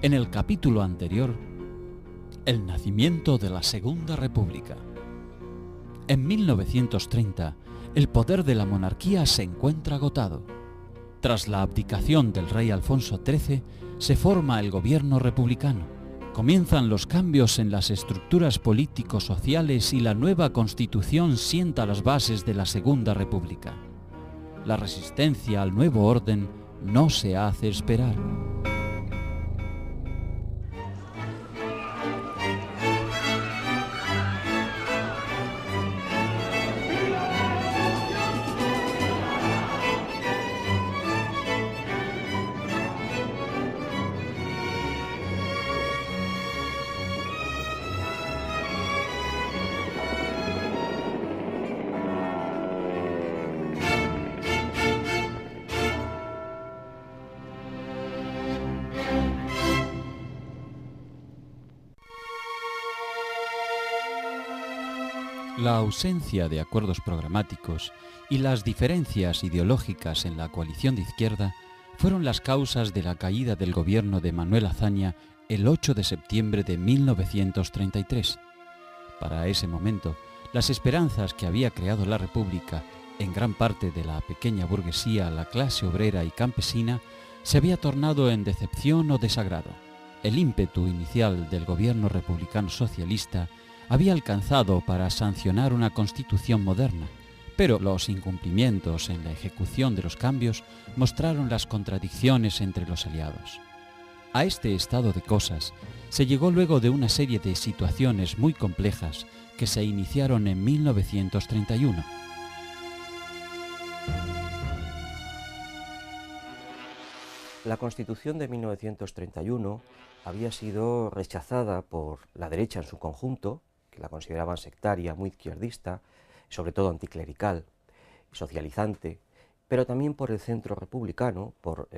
En el capítulo anterior, el nacimiento de la Segunda República. En 1930, el poder de la monarquía se encuentra agotado. Tras la abdicación del rey Alfonso XIII, se forma el gobierno republicano. Comienzan los cambios en las estructuras político-sociales y la nueva Constitución sienta las bases de la Segunda República. La resistencia al nuevo orden no se hace esperar. La ausencia de acuerdos programáticos y las diferencias ideológicas en la coalición de izquierda fueron las causas de la caída del gobierno de Manuel Azaña el 8 de septiembre de 1933. Para ese momento, las esperanzas que había creado la República en gran parte de la pequeña burguesía, la clase obrera y campesina, se había tornado en decepción o desagrado. El ímpetu inicial del gobierno republicano socialista había alcanzado para sancionar una constitución moderna, pero los incumplimientos en la ejecución de los cambios mostraron las contradicciones entre los aliados. A este estado de cosas se llegó luego de una serie de situaciones muy complejas que se iniciaron en 1931. La Constitución de 1931 había sido rechazada por la derecha en su conjunto, que la consideraban sectaria, muy izquierdista, sobre todo anticlerical, socializante, pero también por el centro republicano, por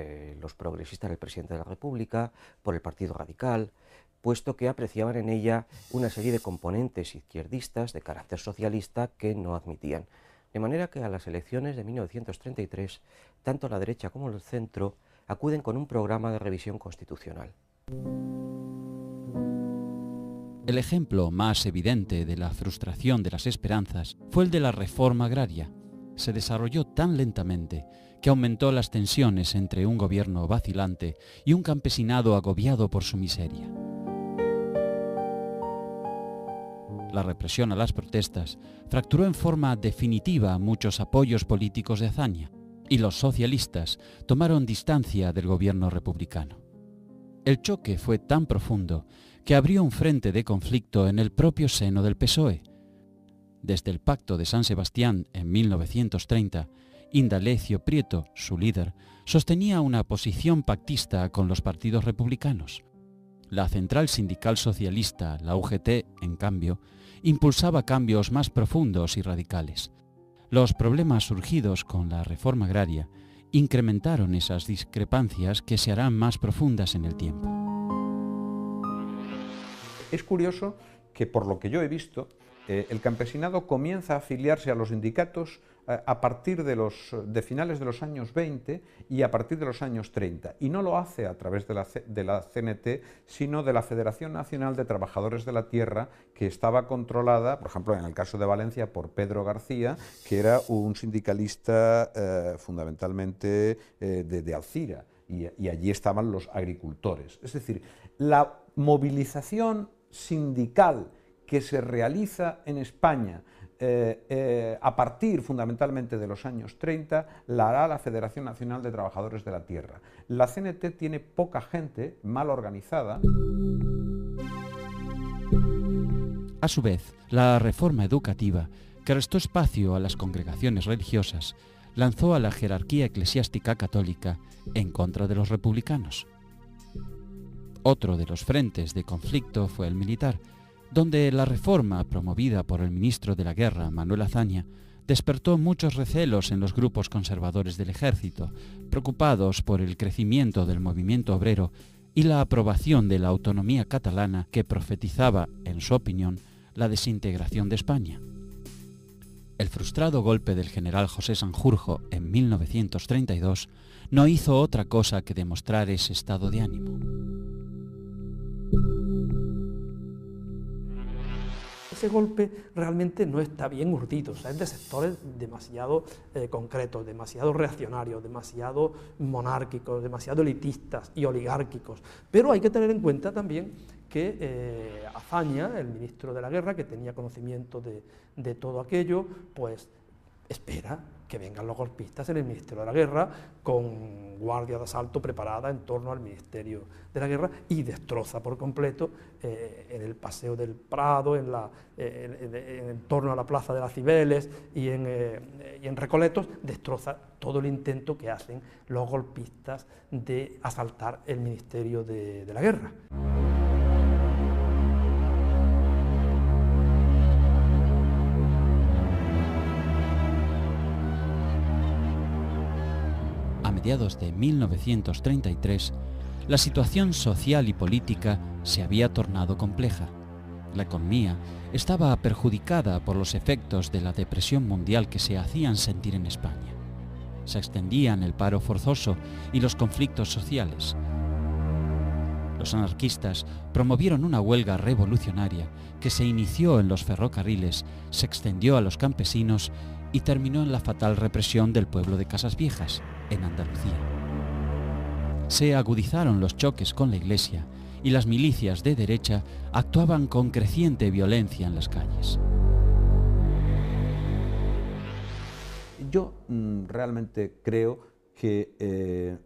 los progresistas del presidente de la República, por el Partido Radical, puesto que apreciaban en ella una serie de componentes izquierdistas de carácter socialista que no admitían. De manera que a las elecciones de 1933, tanto la derecha como el centro acuden con un programa de revisión constitucional. El ejemplo más evidente de la frustración de las esperanzas fue el de la reforma agraria. Se desarrolló tan lentamente que aumentó las tensiones entre un gobierno vacilante y un campesinado agobiado por su miseria. La represión a las protestas fracturó en forma definitiva muchos apoyos políticos de Azaña, y los socialistas tomaron distancia del gobierno republicano. El choque fue tan profundo que abrió un frente de conflicto en el propio seno del PSOE. Desde el Pacto de San Sebastián en 1930, Indalecio Prieto, su líder, sostenía una posición pactista con los partidos republicanos. La Central Sindical Socialista, la UGT, en cambio, impulsaba cambios más profundos y radicales. Los problemas surgidos con la reforma agraria incrementaron esas discrepancias que se harán más profundas en el tiempo. Es curioso que, por lo que yo he visto, el campesinado comienza a afiliarse a los sindicatos a partir de finales de los años 20 y a partir de los años 30, y no lo hace a través de la CNT, sino de la Federación Nacional de Trabajadores de la Tierra, que estaba controlada, por ejemplo, en el caso de Valencia, por Pedro García, que era un sindicalista fundamentalmente de Alcira, y allí estaban los agricultores. Es decir, la movilización sindical que se realiza en España a partir fundamentalmente de los años 30, la hará la Federación Nacional de Trabajadores de la Tierra. La CNT tiene poca gente, mal organizada. A su vez, la reforma educativa, que restó espacio a las congregaciones religiosas, lanzó a la jerarquía eclesiástica católica en contra de los republicanos. Otro de los frentes de conflicto fue el militar, donde la reforma promovida por el ministro de la Guerra, Manuel Azaña, despertó muchos recelos en los grupos conservadores del ejército, preocupados por el crecimiento del movimiento obrero y la aprobación de la autonomía catalana que profetizaba, en su opinión, la desintegración de España. El frustrado golpe del general José Sanjurjo en 1932 no hizo otra cosa que demostrar ese estado de ánimo. ese golpe realmente no está bien urdido, o sea, es de sectores demasiado concretos, demasiado reaccionarios, demasiado monárquicos, demasiado elitistas y oligárquicos. Pero hay que tener en cuenta también que Azaña, el ministro de la Guerra, que tenía conocimiento de todo aquello, pues espera que vengan los golpistas en el Ministerio de la Guerra con guardia de asalto preparada en torno al Ministerio de la Guerra y destroza por completo en el Paseo del Prado, en torno a la Plaza de las Cibeles y en Recoletos, destroza todo el intento que hacen los golpistas de asaltar el Ministerio de la Guerra. A mediados de 1933, la situación social y política se había tornado compleja. La economía estaba perjudicada por los efectos de la depresión mundial que se hacían sentir en España. Se extendían el paro forzoso y los conflictos sociales. Los anarquistas promovieron una huelga revolucionaria que se inició en los ferrocarriles, se extendió a los campesinos y terminó en la fatal represión del pueblo de Casasviejas, en Andalucía. Se agudizaron los choques con la Iglesia y las milicias de derecha actuaban con creciente violencia en las calles. Yo realmente creo que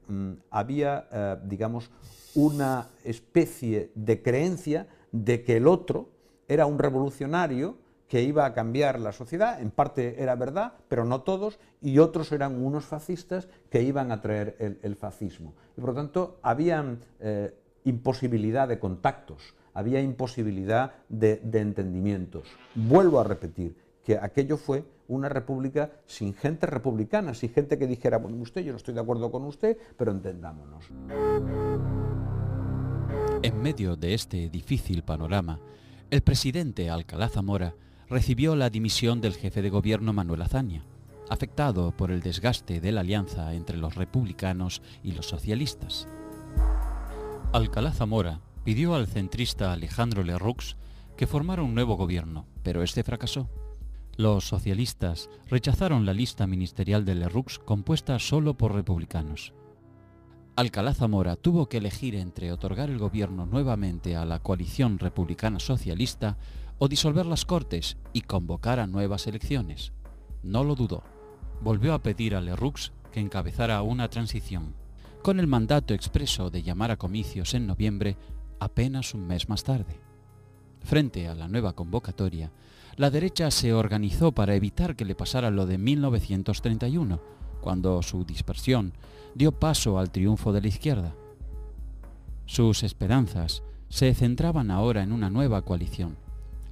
había, digamos, una especie de creencia de que el otro era un revolucionario que iba a cambiar la sociedad. En parte era verdad, pero no todos, y otros eran unos fascistas que iban a traer el fascismo. Y por lo tanto había imposibilidad de contactos, había imposibilidad de entendimientos. Vuelvo a repetir que aquello fue una república sin gente republicana, sin gente que dijera, bueno, usted, yo no estoy de acuerdo con usted, pero entendámonos. En medio de este difícil panorama, el presidente Alcalá Zamora recibió la dimisión del jefe de gobierno Manuel Azaña, afectado por el desgaste de la alianza entre los republicanos y los socialistas. Alcalá Zamora pidió al centrista Alejandro Lerroux que formara un nuevo gobierno, pero este fracasó. Los socialistas rechazaron la lista ministerial de Lerroux compuesta solo por republicanos. Alcalá Zamora tuvo que elegir entre otorgar el gobierno nuevamente a la coalición republicana socialista o disolver las Cortes y convocar a nuevas elecciones. No lo dudó. Volvió a pedir a Lerroux que encabezara una transición, con el mandato expreso de llamar a comicios en noviembre, apenas un mes más tarde. Frente a la nueva convocatoria, la derecha se organizó para evitar que le pasara lo de 1931, cuando su dispersión dio paso al triunfo de la izquierda. Sus esperanzas se centraban ahora en una nueva coalición,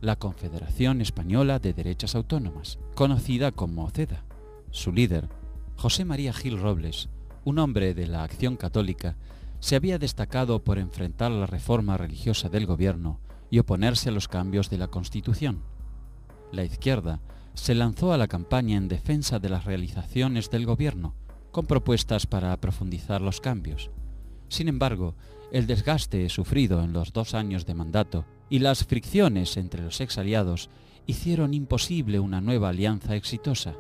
la Confederación Española de Derechas Autónomas, conocida como CEDA. Su líder, José María Gil Robles, un hombre de la Acción Católica, se había destacado por enfrentar la reforma religiosa del gobierno y oponerse a los cambios de la Constitución. La izquierda se lanzó a la campaña en defensa de las realizaciones del gobierno, con propuestas para profundizar los cambios. Sin embargo, el desgaste sufrido en los 2 años de mandato y las fricciones entre los exaliados hicieron imposible una nueva alianza exitosa.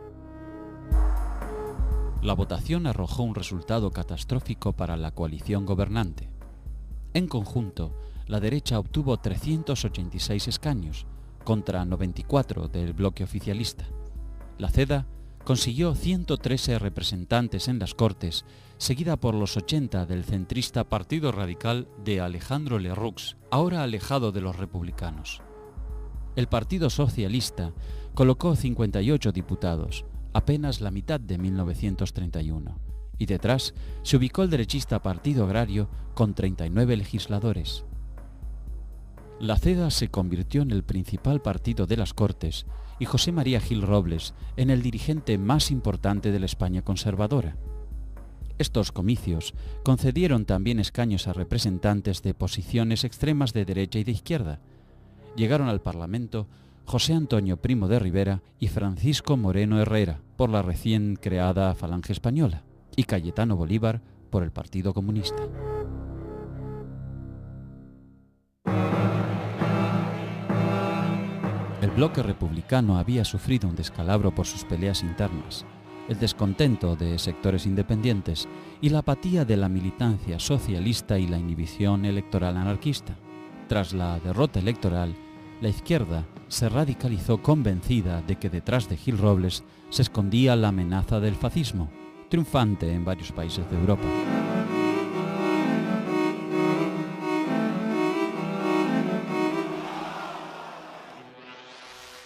La votación arrojó un resultado catastrófico para la coalición gobernante. En conjunto, la derecha obtuvo 386 escaños, contra 94 del bloque oficialista. La CEDA consiguió 113 representantes en las Cortes, seguida por los 80 del centrista Partido Radical de Alejandro Lerroux, ahora alejado de los republicanos. El Partido Socialista colocó 58 diputados, apenas la mitad de 1931, y detrás se ubicó el derechista Partido Agrario con 39 legisladores. La CEDA se convirtió en el principal partido de las Cortes y José María Gil Robles en el dirigente más importante de la España conservadora. Estos comicios concedieron también escaños a representantes de posiciones extremas de derecha y de izquierda. Llegaron al Parlamento José Antonio Primo de Rivera y Francisco Moreno Herrera por la recién creada Falange Española y Cayetano Bolívar por el Partido Comunista. El bloque republicano había sufrido un descalabro por sus peleas internas, el descontento de sectores independientes y la apatía de la militancia socialista y la inhibición electoral anarquista. Tras la derrota electoral, la izquierda se radicalizó convencida de que detrás de Gil Robles se escondía la amenaza del fascismo, triunfante en varios países de Europa.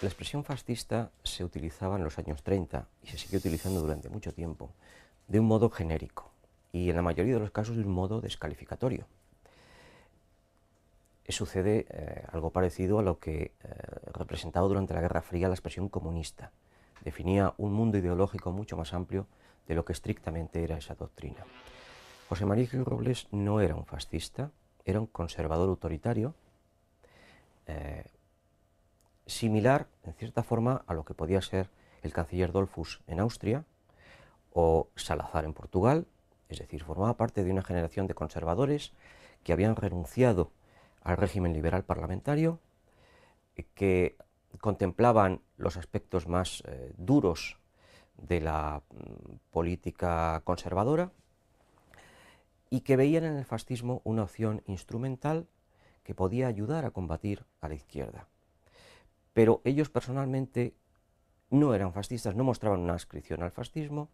La expresión fascista se utilizaba en los años 30 y se sigue utilizando durante mucho tiempo de un modo genérico y en la mayoría de los casos de un modo descalificatorio. Sucede algo parecido a lo que representaba durante la Guerra Fría la expresión comunista. Definía un mundo ideológico mucho más amplio de lo que estrictamente era esa doctrina. José María Gil Robles no era un fascista, era un conservador autoritario, similar, en cierta forma, a lo que podía ser el canciller Dollfuss en Austria o Salazar en Portugal, es decir, formaba parte de una generación de conservadores que habían renunciado al régimen liberal parlamentario, que contemplaban los aspectos más duros de la política conservadora y que veían en el fascismo una opción instrumental que podía ayudar a combatir a la izquierda. Pero ellos personalmente no eran fascistas, no mostraban una adscripción al fascismo,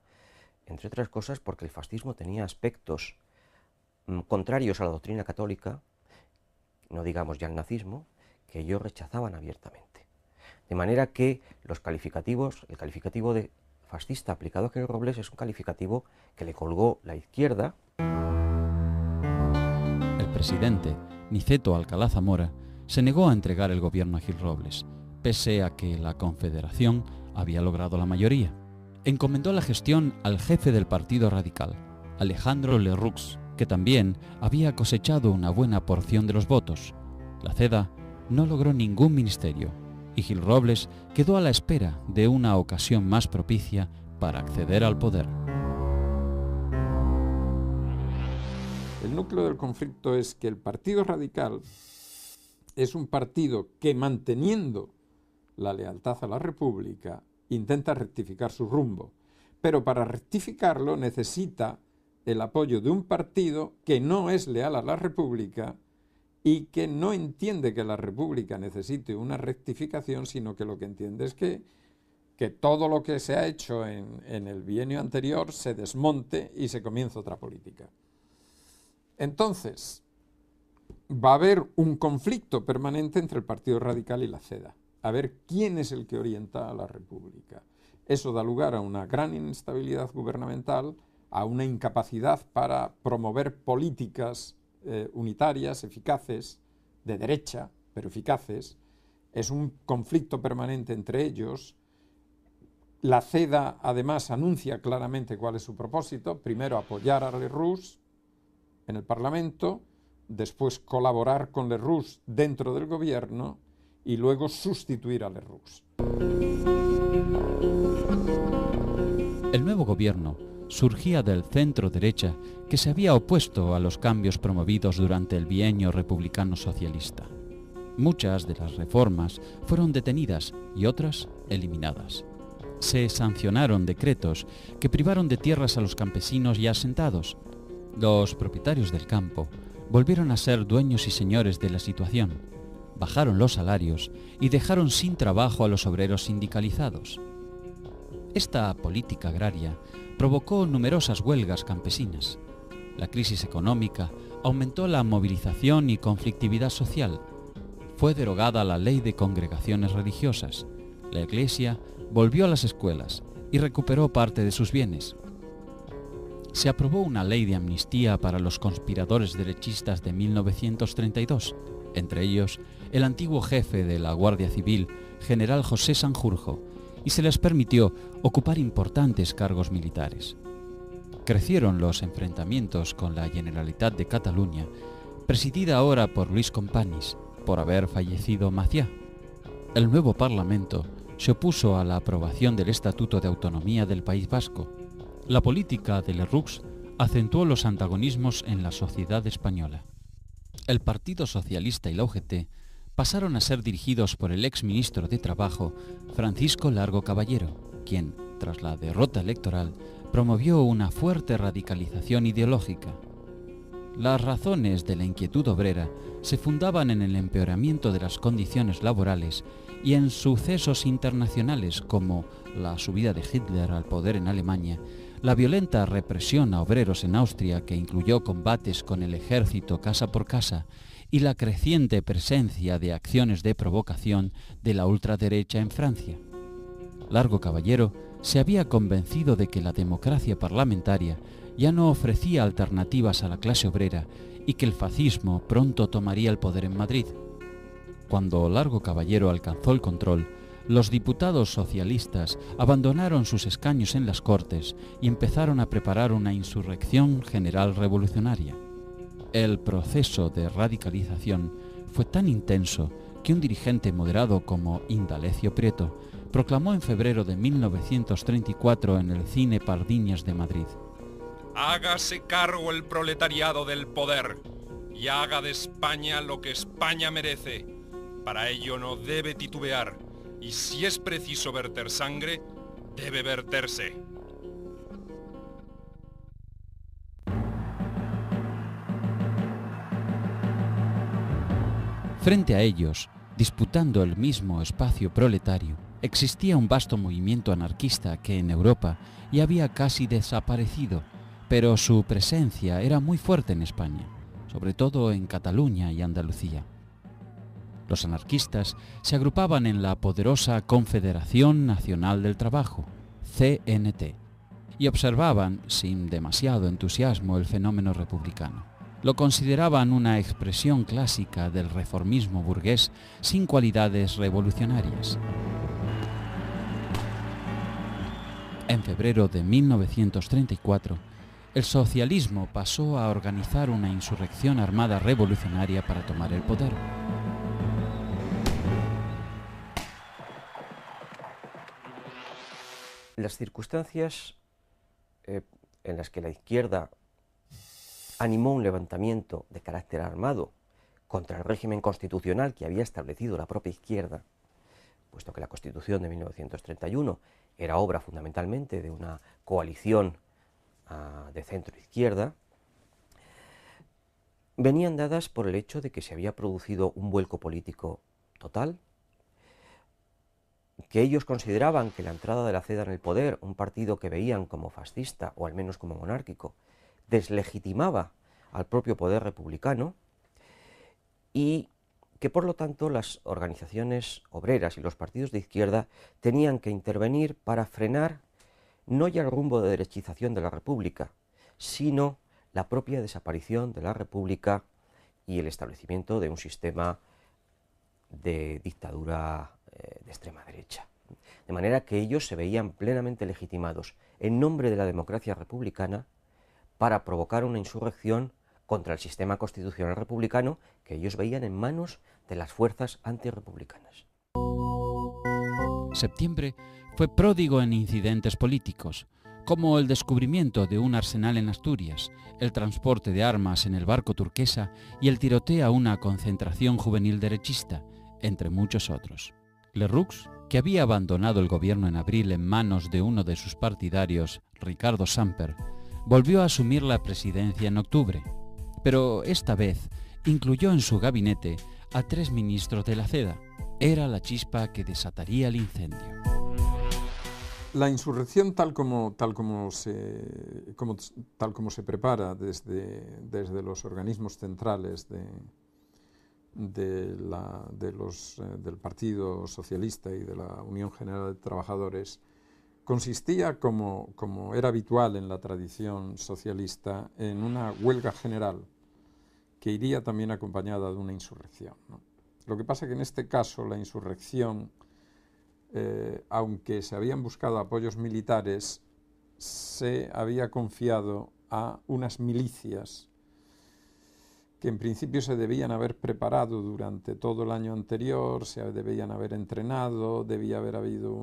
entre otras cosas porque el fascismo tenía aspectos contrarios a la doctrina católica, no digamos ya el nazismo, que ellos rechazaban abiertamente. De manera que el calificativo de fascista aplicado a Gil Robles es un calificativo que le colgó la izquierda. El presidente, Niceto Alcalá Zamora, se negó a entregar el gobierno a Gil Robles, pese a que la Confederación había logrado la mayoría. Encomendó la gestión al jefe del Partido Radical, Alejandro Lerroux, que también había cosechado una buena porción de los votos. La CEDA no logró ningún ministerio y Gil Robles quedó a la espera de una ocasión más propicia para acceder al poder. El núcleo del conflicto es que el Partido Radical es un partido que, manteniendo la lealtad a la República, intenta rectificar su rumbo, pero para rectificarlo necesita el apoyo de un partido que no es leal a la República y que no entiende que la República necesite una rectificación, sino que lo que entiende es que todo lo que se ha hecho en el bienio anterior se desmonte y se comience otra política. Entonces, va a haber un conflicto permanente entre el Partido Radical y la CEDA, a ver quién es el que orienta a la República. Eso da lugar a una gran inestabilidad gubernamental, a una incapacidad para promover políticas unitarias, eficaces, de derecha, pero eficaces. Es un conflicto permanente entre ellos. La CEDA, además, anuncia claramente cuál es su propósito. Primero, apoyar a Lerroux en el Parlamento, después colaborar con Lerroux dentro del gobierno y luego sustituir a Lerroux. El nuevo gobierno surgía del centro-derecha que se había opuesto a los cambios promovidos durante el bienio republicano-socialista. Muchas de las reformas fueron detenidas y otras eliminadas. Se sancionaron decretos que privaron de tierras a los campesinos y asentados. Los propietarios del campo volvieron a ser dueños y señores de la situación, bajaron los salarios y dejaron sin trabajo a los obreros sindicalizados. Esta política agraria provocó numerosas huelgas campesinas. La crisis económica aumentó la movilización y conflictividad social. Fue derogada la ley de congregaciones religiosas. La Iglesia volvió a las escuelas y recuperó parte de sus bienes. Se aprobó una ley de amnistía para los conspiradores derechistas de 1932, entre ellos el antiguo jefe de la Guardia Civil, general José Sanjurjo, y se les permitió ocupar importantes cargos militares. Crecieron los enfrentamientos con la Generalitat de Cataluña, presidida ahora por Luis Companys, por haber fallecido Macià. El nuevo Parlamento se opuso a la aprobación del Estatuto de Autonomía del País Vasco. La política de Lerroux acentuó los antagonismos en la sociedad española. El Partido Socialista y la UGT pasaron a ser dirigidos por el exministro de Trabajo, Francisco Largo Caballero, quien, tras la derrota electoral, promovió una fuerte radicalización ideológica. Las razones de la inquietud obrera se fundaban en el empeoramiento de las condiciones laborales y en sucesos internacionales como la subida de Hitler al poder en Alemania, la violenta represión a obreros en Austria, que incluyó combates con el ejército casa por casa, y la creciente presencia de acciones de provocación de la ultraderecha en Francia. Largo Caballero se había convencido de que la democracia parlamentaria ya no ofrecía alternativas a la clase obrera y que el fascismo pronto tomaría el poder en Madrid. Cuando Largo Caballero alcanzó el control, los diputados socialistas abandonaron sus escaños en las Cortes y empezaron a preparar una insurrección general revolucionaria. El proceso de radicalización fue tan intenso que un dirigente moderado como Indalecio Prieto proclamó en febrero de 1934 en el Cine Pardiñas de Madrid: hágase cargo el proletariado del poder y haga de España lo que España merece. Para ello no debe titubear y si es preciso verter sangre, debe verterse. Frente a ellos, disputando el mismo espacio proletario, existía un vasto movimiento anarquista que en Europa ya había casi desaparecido, pero su presencia era muy fuerte en España, sobre todo en Cataluña y Andalucía. Los anarquistas se agrupaban en la poderosa Confederación Nacional del Trabajo, CNT, y observaban, sin demasiado entusiasmo, el fenómeno republicano. Lo consideraban una expresión clásica del reformismo burgués sin cualidades revolucionarias. En febrero de 1934, el socialismo pasó a organizar una insurrección armada revolucionaria para tomar el poder. Las circunstancias en las que la izquierda animó un levantamiento de carácter armado contra el régimen constitucional que había establecido la propia izquierda, puesto que la Constitución de 1931 era obra fundamentalmente de una coalición de centro-izquierda, venían dadas por el hecho de que se había producido un vuelco político total, que ellos consideraban que la entrada de la CEDA en el poder, un partido que veían como fascista o al menos como monárquico, deslegitimaba al propio poder republicano y que por lo tanto las organizaciones obreras y los partidos de izquierda tenían que intervenir para frenar no ya el rumbo de derechización de la República, sino la propia desaparición de la República y el establecimiento de un sistema de dictadura de extrema derecha. De manera que ellos se veían plenamente legitimados en nombre de la democracia republicana para provocar una insurrección contra el sistema constitucional republicano que ellos veían en manos de las fuerzas antirrepublicanas. Septiembre fue pródigo en incidentes políticos, como el descubrimiento de un arsenal en Asturias, el transporte de armas en el barco Turquesa y el tiroteo a una concentración juvenil derechista, entre muchos otros. Lerroux, que había abandonado el gobierno en abril en manos de uno de sus partidarios, Ricardo Samper, volvió a asumir la presidencia en octubre, pero esta vez incluyó en su gabinete a 3 ministros de la CEDA. Era la chispa que desataría el incendio. La insurrección tal como se prepara desde los organismos centrales del Partido Socialista y de la Unión General de Trabajadores, consistía, como era habitual en la tradición socialista, en una huelga general que iría también acompañada de una insurrección, ¿no? Lo que pasa es que en este caso la insurrección, aunque se habían buscado apoyos militares, se había confiado a unas milicias que en principio se debían haber preparado durante todo el año anterior, se debían haber entrenado, debía haber habido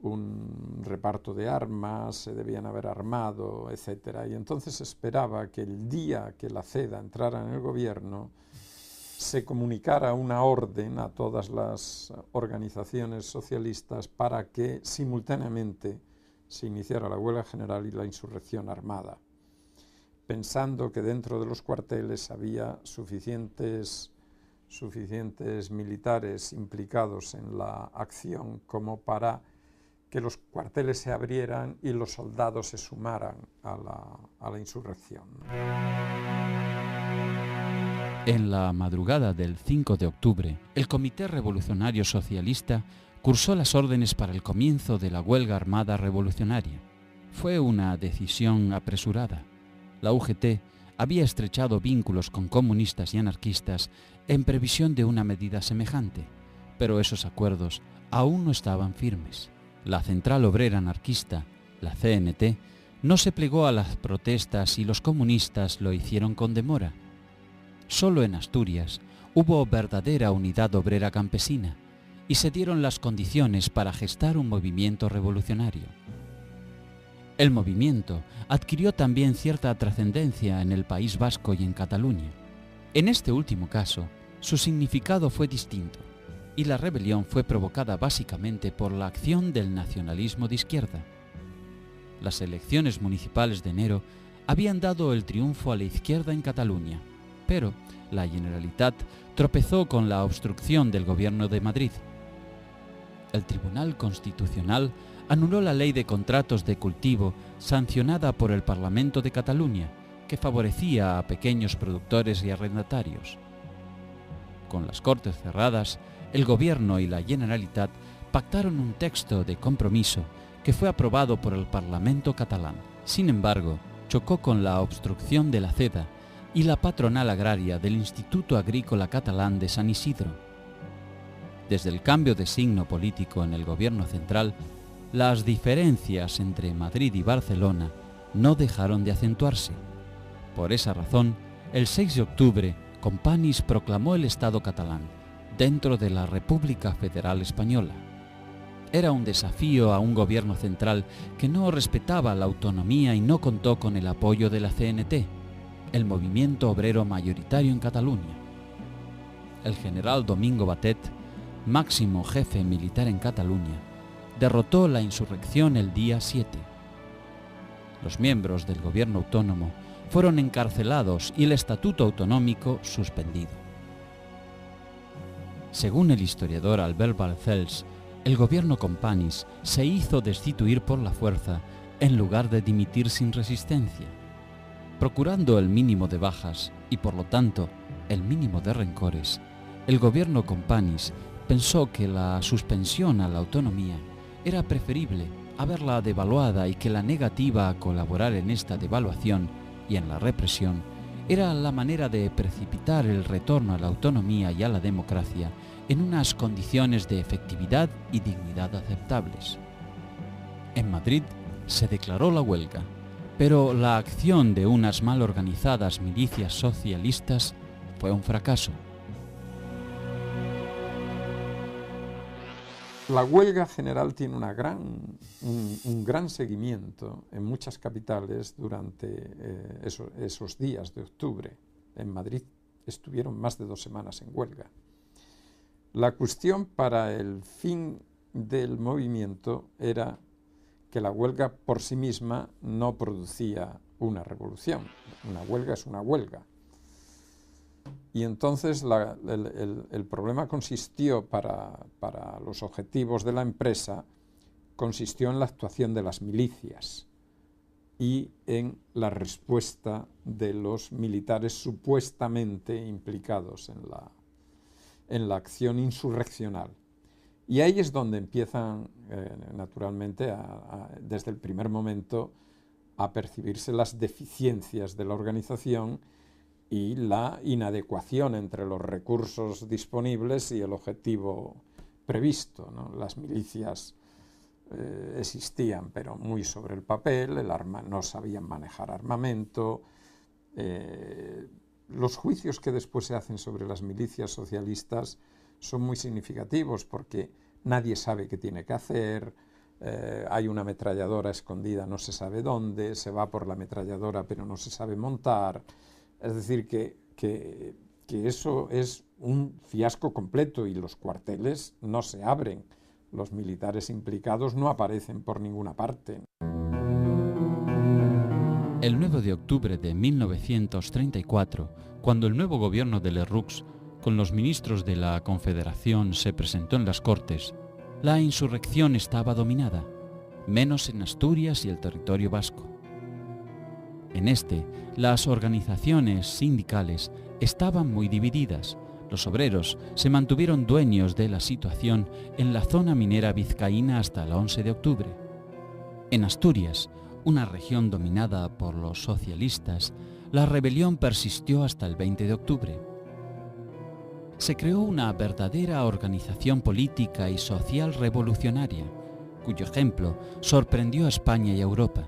un reparto de armas, se debían haber armado, etc. Y entonces se esperaba que el día que la CEDA entrara en el gobierno, se comunicara una orden a todas las organizaciones socialistas para que simultáneamente se iniciara la huelga general y la insurrección armada, pensando que dentro de los cuarteles había suficientes militares implicados en la acción como para que los cuarteles se abrieran y los soldados se sumaran a la insurrección. En la madrugada del 5 de octubre, el Comité Revolucionario Socialista cursó las órdenes para el comienzo de la huelga armada revolucionaria. Fue una decisión apresurada. La UGT había estrechado vínculos con comunistas y anarquistas en previsión de una medida semejante, pero esos acuerdos aún no estaban firmes. La Central Obrera Anarquista, la CNT, no se plegó a las protestas y los comunistas lo hicieron con demora. Solo en Asturias hubo verdadera unidad obrera campesina y se dieron las condiciones para gestar un movimiento revolucionario. El movimiento adquirió también cierta trascendencia en el País Vasco y en Cataluña. En este último caso, su significado fue distinto y la rebelión fue provocada básicamente por la acción del nacionalismo de izquierda. Las elecciones municipales de enero habían dado el triunfo a la izquierda en Cataluña, pero la Generalitat tropezó con la obstrucción del Gobierno de Madrid. El Tribunal Constitucional anuló la ley de contratos de cultivo sancionada por el Parlamento de Cataluña, que favorecía a pequeños productores y arrendatarios. Con las Cortes cerradas, el Gobierno y la Generalitat pactaron un texto de compromiso que fue aprobado por el Parlamento catalán. Sin embargo, chocó con la obstrucción de la CEDA y la patronal agraria del Instituto Agrícola Catalán de San Isidro. Desde el cambio de signo político en el gobierno central, las diferencias entre Madrid y Barcelona no dejaron de acentuarse. Por esa razón, el 6 de octubre, Companys proclamó el Estado catalán dentro de la República Federal Española. Era un desafío a un gobierno central que no respetaba la autonomía y no contó con el apoyo de la CNT, el movimiento obrero mayoritario en Cataluña. El general Domingo Batet, máximo jefe militar en Cataluña, derrotó la insurrección el día 7. Los miembros del gobierno autónomo fueron encarcelados y el estatuto autonómico suspendido. Según el historiador Albert Balcells, el gobierno Companys se hizo destituir por la fuerza en lugar de dimitir sin resistencia. Procurando el mínimo de bajas y por lo tanto el mínimo de rencores, el gobierno Companys pensó que la suspensión a la autonomía era preferible a verla devaluada y que la negativa a colaborar en esta devaluación y en la represión era la manera de precipitar el retorno a la autonomía y a la democracia en unas condiciones de efectividad y dignidad aceptables. En Madrid se declaró la huelga, pero la acción de unas mal organizadas milicias socialistas fue un fracaso. La huelga general tiene un gran seguimiento en muchas capitales durante esos días de octubre. En Madrid estuvieron más de 2 semanas en huelga. La cuestión para el fin del movimiento era que la huelga por sí misma no producía una revolución. Una huelga es una huelga. Y entonces el problema consistió para los objetivos de la empresa, consistió en la actuación de las milicias y en la respuesta de los militares supuestamente implicados en la acción insurreccional. Y ahí es donde empiezan, naturalmente, desde el primer momento, a percibirse las deficiencias de la organización y la inadecuación entre los recursos disponibles y el objetivo previsto, ¿no? Las milicias existían, pero muy sobre el papel, no sabían manejar armamento. Los juicios que después se hacen sobre las milicias socialistas son muy significativos porque nadie sabe qué tiene que hacer, hay una ametralladora escondida, no se sabe dónde, se va por la ametralladora pero no se sabe montar. Es decir, que que eso es un fiasco completo y los cuarteles no se abren. Los militares implicados no aparecen por ninguna parte. El 9 de octubre de 1934, cuando el nuevo gobierno de Lerroux, con los ministros de la Confederación, se presentó en las Cortes, la insurrección estaba dominada, menos en Asturias y el territorio vasco. En este, las organizaciones sindicales estaban muy divididas. Los obreros se mantuvieron dueños de la situación en la zona minera vizcaína hasta el 11 de octubre. En Asturias, una región dominada por los socialistas, la rebelión persistió hasta el 20 de octubre. Se creó una verdadera organización política y social revolucionaria, cuyo ejemplo sorprendió a España y a Europa.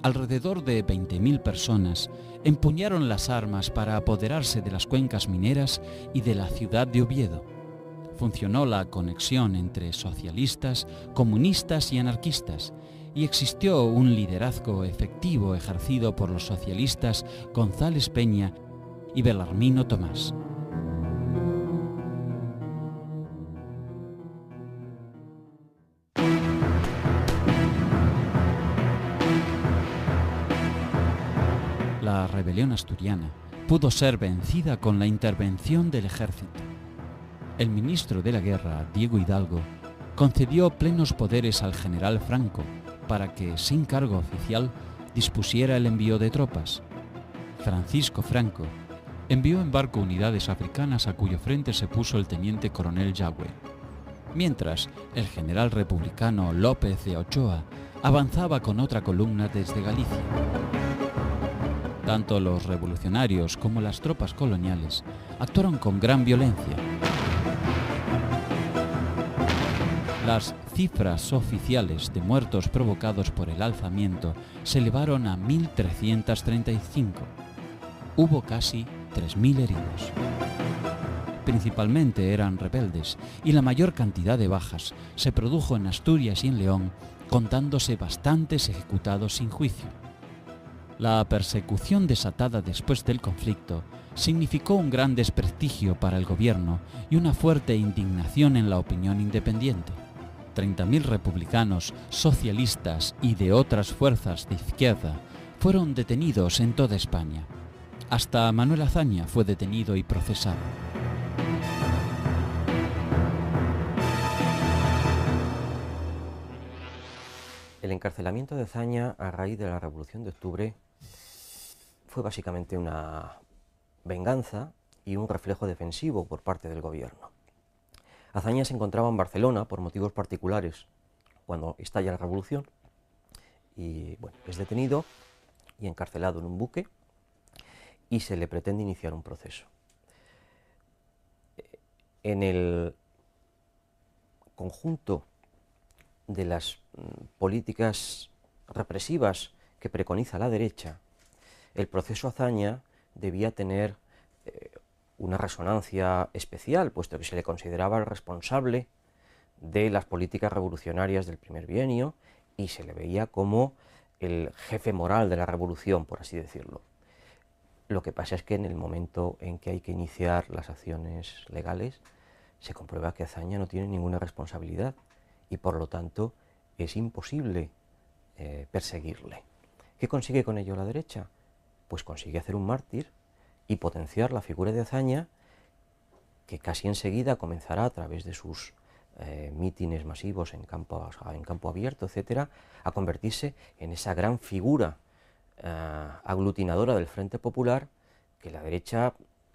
Alrededor de 20.000 personas empuñaron las armas para apoderarse de las cuencas mineras y de la ciudad de Oviedo. Funcionó la conexión entre socialistas, comunistas y anarquistas, y existió un liderazgo efectivo ejercido por los socialistas González Peña y Belarmino Tomás. La rebelión asturiana pudo ser vencida con la intervención del ejército. El ministro de la Guerra, Diego Hidalgo, concedió plenos poderes al general Franco para que, sin cargo oficial, dispusiera el envío de tropas. Francisco Franco envió en barco unidades africanas a cuyo frente se puso el teniente coronel Yagüe, mientras el general republicano López de Ochoa avanzaba con otra columna desde Galicia. Tanto los revolucionarios como las tropas coloniales actuaron con gran violencia. Las cifras oficiales de muertos provocados por el alzamiento se elevaron a 1.335. Hubo casi 3.000 heridos. Principalmente eran rebeldes y la mayor cantidad de bajas se produjo en Asturias y en León, contándose bastantes ejecutados sin juicio. La persecución desatada después del conflicto significó un gran desprestigio para el gobierno y una fuerte indignación en la opinión independiente. 30.000 republicanos, socialistas y de otras fuerzas de izquierda fueron detenidos en toda España. Hasta Manuel Azaña fue detenido y procesado. El encarcelamiento de Azaña a raíz de la Revolución de Octubre fue básicamente una venganza y un reflejo defensivo por parte del gobierno. Azaña se encontraba en Barcelona por motivos particulares cuando estalla la revolución y bueno, es detenido y encarcelado en un buque y se le pretende iniciar un proceso. En el conjunto de las políticas represivas que preconiza la derecha, el proceso Azaña debía tener una resonancia especial, puesto que se le consideraba el responsable de las políticas revolucionarias del primer bienio y se le veía como el jefe moral de la revolución, por así decirlo. Lo que pasa es que en el momento en que hay que iniciar las acciones legales, se comprueba que Azaña no tiene ninguna responsabilidad y por lo tanto es imposible perseguirle. ¿Qué consigue con ello la derecha? Pues consigue hacer un mártir y potenciar la figura de Azaña, que casi enseguida comenzará a través de sus mítines masivos en campo abierto, etcétera, a convertirse en esa gran figura aglutinadora del Frente Popular que la derecha,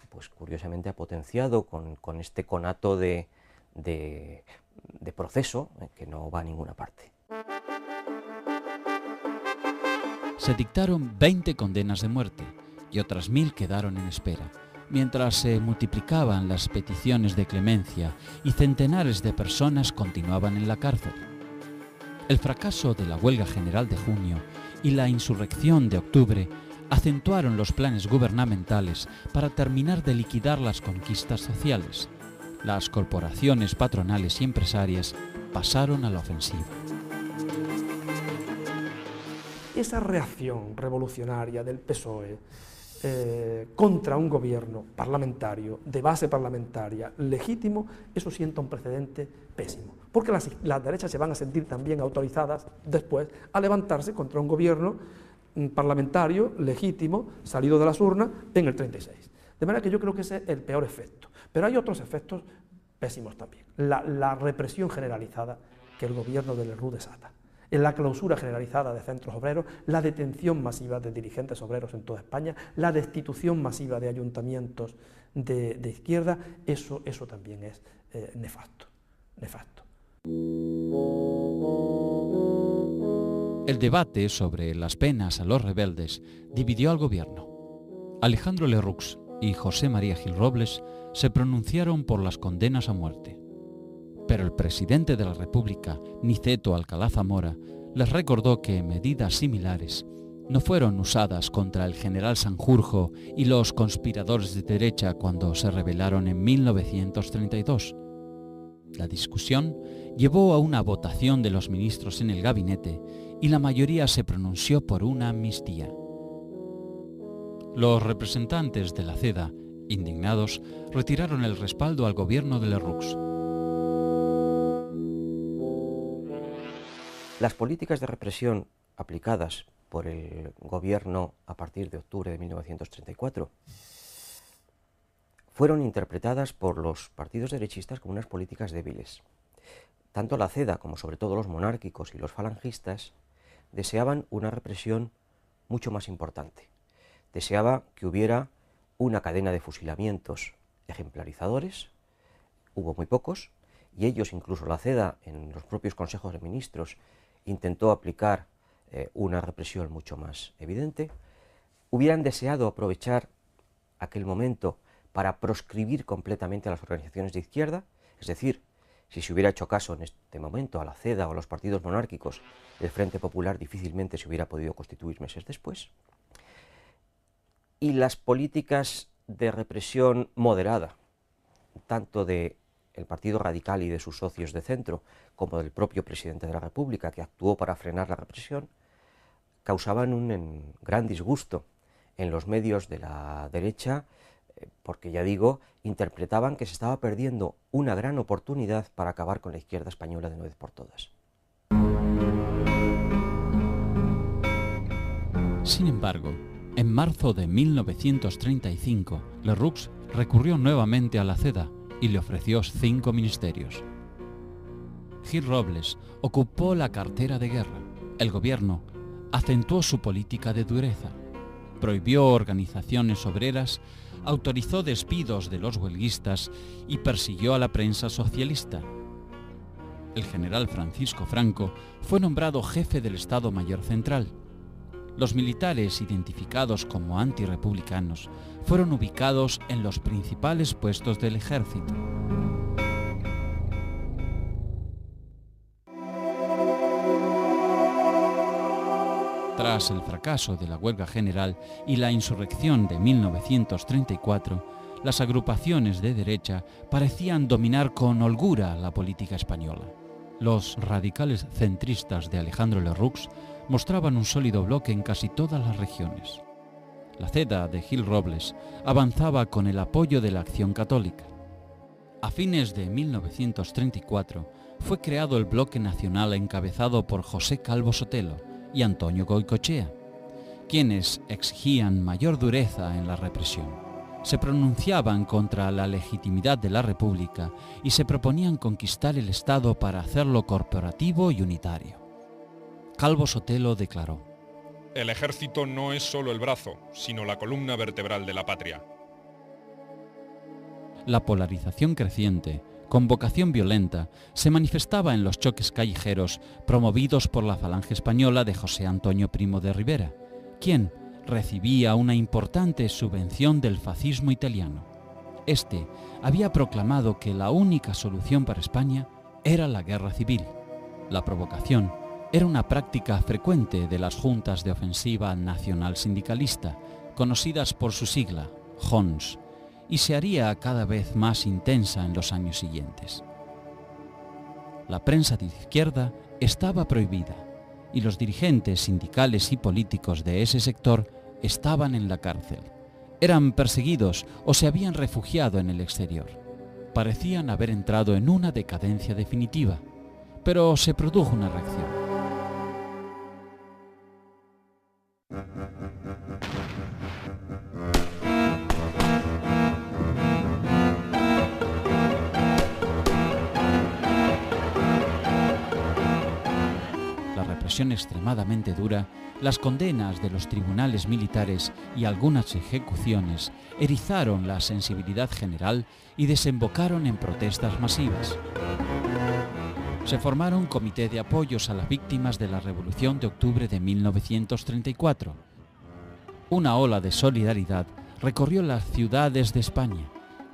pues curiosamente, ha potenciado con este conato de proceso que no va a ninguna parte. Se dictaron 20 condenas de muerte y otras 1.000 quedaron en espera, mientras se multiplicaban las peticiones de clemencia y centenares de personas continuaban en la cárcel. El fracaso de la huelga general de junio y la insurrección de octubre acentuaron los planes gubernamentales para terminar de liquidar las conquistas sociales. Las corporaciones patronales y empresarias pasaron a la ofensiva. Esa reacción revolucionaria del PSOE contra un gobierno parlamentario, de base parlamentaria, legítimo, eso sienta un precedente pésimo, porque las derechas se van a sentir también autorizadas después a levantarse contra un gobierno parlamentario, legítimo, salido de las urnas en el 36. De manera que yo creo que ese es el peor efecto. Pero hay otros efectos pésimos también. La represión generalizada que el gobierno de Lerroux desata, en la clausura generalizada de centros obreros, la detención masiva de dirigentes obreros en toda España, la destitución masiva de ayuntamientos de izquierda, eso también es nefasto. El debate sobre las penas a los rebeldes dividió al gobierno. Alejandro Lerroux y José María Gil Robles se pronunciaron por las condenas a muerte. Pero el presidente de la República, Niceto Alcalá Zamora, les recordó que medidas similares no fueron usadas contra el general Sanjurjo y los conspiradores de derecha cuando se rebelaron en 1932. La discusión llevó a una votación de los ministros en el gabinete y la mayoría se pronunció por una amnistía. Los representantes de la CEDA, indignados, retiraron el respaldo al gobierno de Lerroux. Las políticas de represión aplicadas por el gobierno a partir de octubre de 1934 fueron interpretadas por los partidos derechistas como unas políticas débiles. Tanto la CEDA como sobre todo los monárquicos y los falangistas deseaban una represión mucho más importante. Deseaba que hubiera una cadena de fusilamientos ejemplarizadores, hubo muy pocos, y ellos, incluso la CEDA, en los propios consejos de ministros, intentó aplicar una represión mucho más evidente. Hubieran deseado aprovechar aquel momento para proscribir completamente a las organizaciones de izquierda, es decir, si se hubiera hecho caso en este momento a la CEDA o a los partidos monárquicos, el Frente Popular difícilmente se hubiera podido constituir meses después. Y las políticas de represión moderada, tanto del Partido Radical y de sus socios de centro, como del propio presidente de la República, que actuó para frenar la represión, causaban un gran disgusto en los medios de la derecha, porque, ya digo, interpretaban que se estaba perdiendo una gran oportunidad para acabar con la izquierda española de una vez por todas. Sin embargo, en marzo de 1935, Lerroux recurrió nuevamente a la CEDA y le ofreció 5 ministerios. Gil Robles ocupó la cartera de guerra. El gobierno acentuó su política de dureza, prohibió organizaciones obreras, autorizó despidos de los huelguistas y persiguió a la prensa socialista. El general Francisco Franco fue nombrado jefe del Estado Mayor Central. Los militares identificados como antirrepublicanos fueron ubicados en los principales puestos del ejército. Tras el fracaso de la huelga general y la insurrección de 1934, las agrupaciones de derecha parecían dominar con holgura la política española. Los radicales centristas de Alejandro Lerroux mostraban un sólido bloque en casi todas las regiones. La CEDA de Gil Robles avanzaba con el apoyo de la Acción Católica. A fines de 1934 fue creado el Bloque Nacional encabezado por José Calvo Sotelo y Antonio Goicoechea, quienes exigían mayor dureza en la represión. Se pronunciaban contra la legitimidad de la República y se proponían conquistar el Estado para hacerlo corporativo y unitario. Calvo Sotelo declaró: el ejército no es solo el brazo, sino la columna vertebral de la patria. La polarización creciente, con vocación violenta, se manifestaba en los choques callejeros promovidos por la Falange Española de José Antonio Primo de Rivera, quien recibía una importante subvención del fascismo italiano. Este había proclamado que la única solución para España era la guerra civil. La provocación era una práctica frecuente de las juntas de ofensiva nacional sindicalista, conocidas por su sigla, JONS, y se haría cada vez más intensa en los años siguientes. La prensa de izquierda estaba prohibida y los dirigentes sindicales y políticos de ese sector estaban en la cárcel, Eran perseguidos o se habían refugiado en el exterior. Parecían haber entrado en una decadencia definitiva, pero se produjo una reacción. La represión extremadamente dura, las condenas de los tribunales militares y algunas ejecuciones erizaron la sensibilidad general y desembocaron en protestas masivas. Se formaron comités de apoyos a las víctimas de la Revolución de Octubre de 1934. Una ola de solidaridad recorrió las ciudades de España.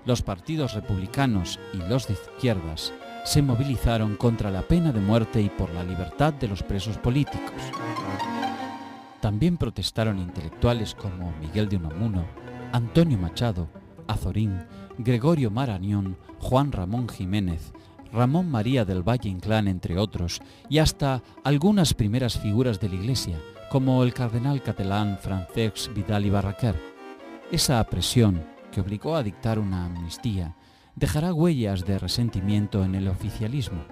Los partidos republicanos y los de izquierdas se movilizaron contra la pena de muerte y por la libertad de los presos políticos. También protestaron intelectuales como Miguel de Unamuno, Antonio Machado, Azorín, Gregorio Marañón, Juan Ramón Jiménez, Ramón María del Valle Inclán, entre otros, y hasta algunas primeras figuras de la Iglesia, como el cardenal catalán Francesc Vidal i Barraquer. Esa presión, que obligó a dictar una amnistía, dejará huellas de resentimiento en el oficialismo.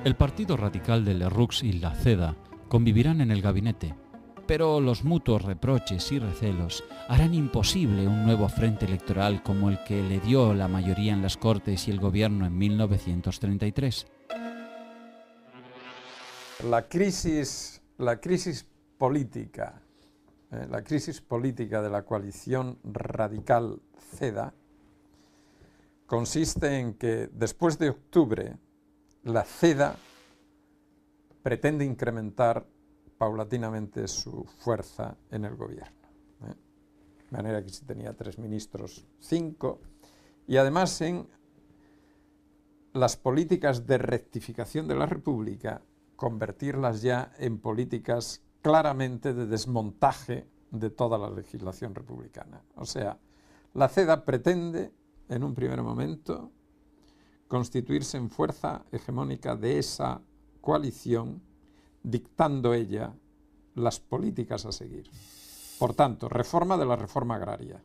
El Partido Radical de Lerroux y la CEDA convivirán en el gabinete, pero los mutuos reproches y recelos harán imposible un nuevo frente electoral como el que le dio la mayoría en las Cortes y el gobierno en 1933. La crisis política de la coalición radical CEDA consiste en que después de octubre la CEDA pretende incrementar paulatinamente su fuerza en el gobierno. De manera que si tenía 3 ministros, 5, y además en las políticas de rectificación de la República, convertirlas ya en políticas claramente de desmontaje de toda la legislación republicana. O sea, la CEDA pretende, en un primer momento, constituirse en fuerza hegemónica de esa coalición, dictando ella las políticas a seguir. Por tanto, reforma de la reforma agraria,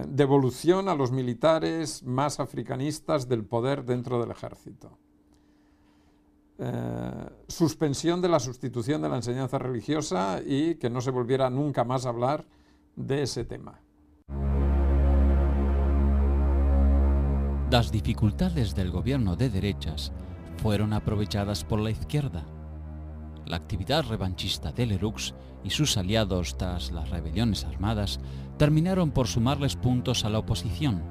devolución a los militares más africanistas del poder dentro del ejército, suspensión de la sustitución de la enseñanza religiosa y que no se volviera nunca más a hablar de ese tema. Las dificultades del gobierno de derechas fueron aprovechadas por la izquierda. La actividad revanchista de Lerroux y sus aliados tras las rebeliones armadas terminaron por sumarles puntos a la oposición.